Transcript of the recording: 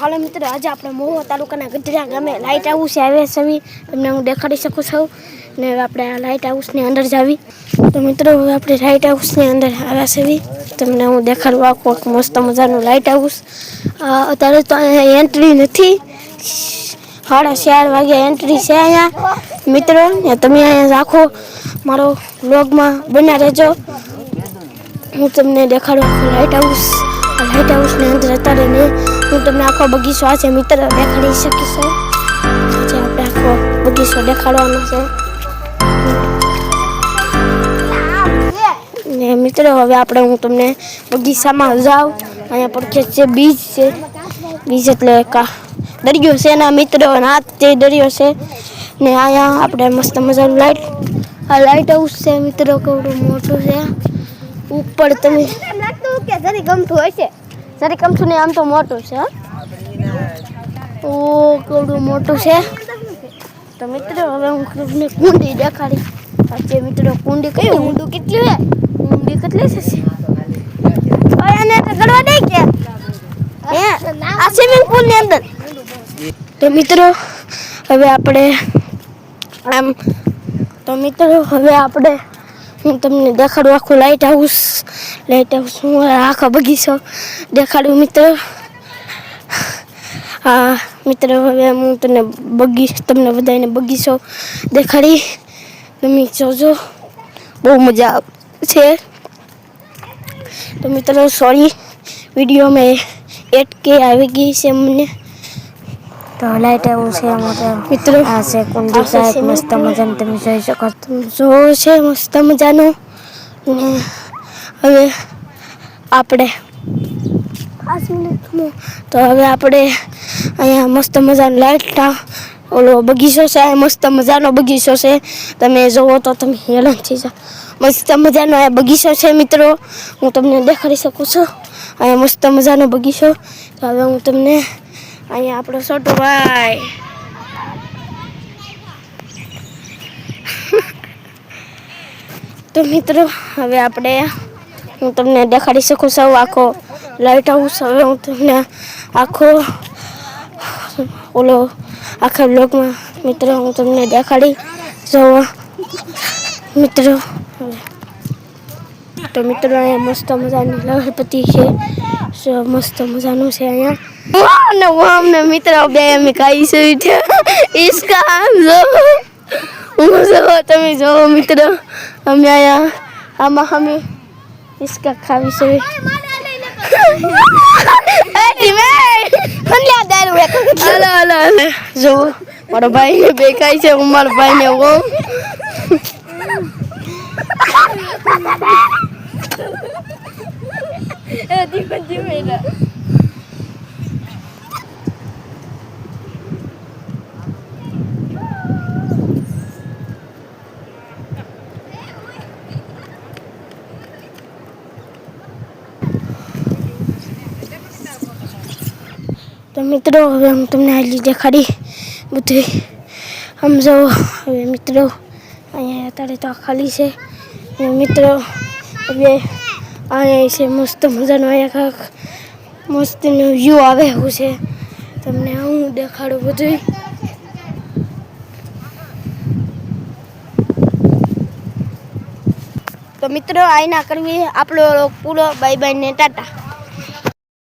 હાલો મિત્રો, આજે આપણે મહુવા તાલુકાના ગઢડા ગામે લાઇટ હાઉસ આવે છે. તમને હું દેખાડી શકું છું ને આપણે આ લાઇટ હાઉસની અંદર જાવી. તો મિત્રો હવે આપણે લાઇટ હાઉસની અંદર આવ્યા છે. તમને હું દેખાડવા કોઈક મસ્ત મજાનું લાઇટ હાઉસ. અત્યારે તો અહીંયા એન્ટ્રી નથી, 4:30 વાગ્યા એન્ટ્રી છે અહીંયા. મિત્રો તમે અહીંયા રાખો, મારો વ્લોગમાં બન્યા રહેજો. હું તમને દેખાડવા લાઇટ હાઉસ. લાઇટ હાઉસની અંદર અત્યારે ને હું તમને આખો બગીચો આ છે મિત્ર દેખાડી શકીશ. આજે આપણે આખો બગીચો દેખાડવાનો છે ને મિત્રો. હવે આપણે હું તમને બગીચામાં જાઉં. અહીંયા પડખે છે બીજ છે. બીજ એટલે દરિયો છે ના મિત્રો, હાથ તે દરિયો છે ને અહીંયા આપણે મસ્ત મજાનું લાઇટ હાઉસ છે મિત્રો. કેવડું મોટું છે. ઉપર તમે જરી ગમતું હોય છે, જરી ગમતું ને આમ તો મોટું છે. ઓ કેવડું મોટું છે. તો મિત્રો હવે હું તમને કુંડી દેખાડી. આજે મિત્રો કુંડી કઈ ઊંડું કેટલી છે, ઊંડી કેટલી છે એને ગળવા દે કે આ સ્વિમિંગ પુલ ની અંદર. તો મિત્રો હવે આપણે હું તમને દેખાડું આખું લાઇટ હાઉસ. હું આખો બગીચો દેખાડું મિત્રો. હા મિત્રો, હવે હું તમને બધાને બગીચો દેખાડી. તમે જોજો, બહુ મજા છે. તો મિત્રો સોરી, વિડીયો મેં 8K આવી ગઈ છે મને. તો લાઇટ હાઉસ છે મિત્રો. આ છે કુંડી સાહેબ, મસ્ત મજાનું તમે જોઈ શકો જો છે મસ્ત મજાનું. ને હવે આપણે 5 મિનિટ તો હવે આપણે અહીંયા મસ્ત મજાનું ઓલો બગીચો છે. મસ્ત મજાનો બગીચો છે. તમે જોવો તો તમે હેરાન થઈ જાઓ. મસ્ત મજાનો આ બગીચો છે મિત્રો. હું તમને દેખાડી શકું છું અહીંયા મસ્ત મજાનો બગીચો. તો હવે હું તમને અહીંયા આપણો છોટો ભાઈ તો મિત્રો હવે હું તમને દેખાડી શકું છું આખો લાઇટ હાઉસ. હવે હું તમને આખા બ્લોગમાં મિત્રો હું તમને દેખાડી જાઉં મિત્રો. તો મિત્રો અહીંયા મસ્ત મજાની લહેરપતિ છે, મસ્ત મજાનું છે અહીંયા. મિત્રો બે અમે ખાઈ છે ઈસકા તમે જોવો મિત્રો. અમે અહીંયા અમે ઈસકા ખાવી છે. જો મારો ભાઈ બે ખાય છે, હું મારા ભાઈ ને તો મિત્રો હવે હું તમને આટલી દેખાડી બધું. સમજો હવે મિત્રો અહીંયા અત્યારે તો ખાલી છે મિત્રો. હવે અહીંયા છે મસ્ત મજાનો, અહીંયા મસ્ત વ્યૂ આવે એવું છે. તમને હું દેખાડું બધું. તો મિત્રો આઈના કરવી આપણો પૂરો. બાય બાય ને ટાટા.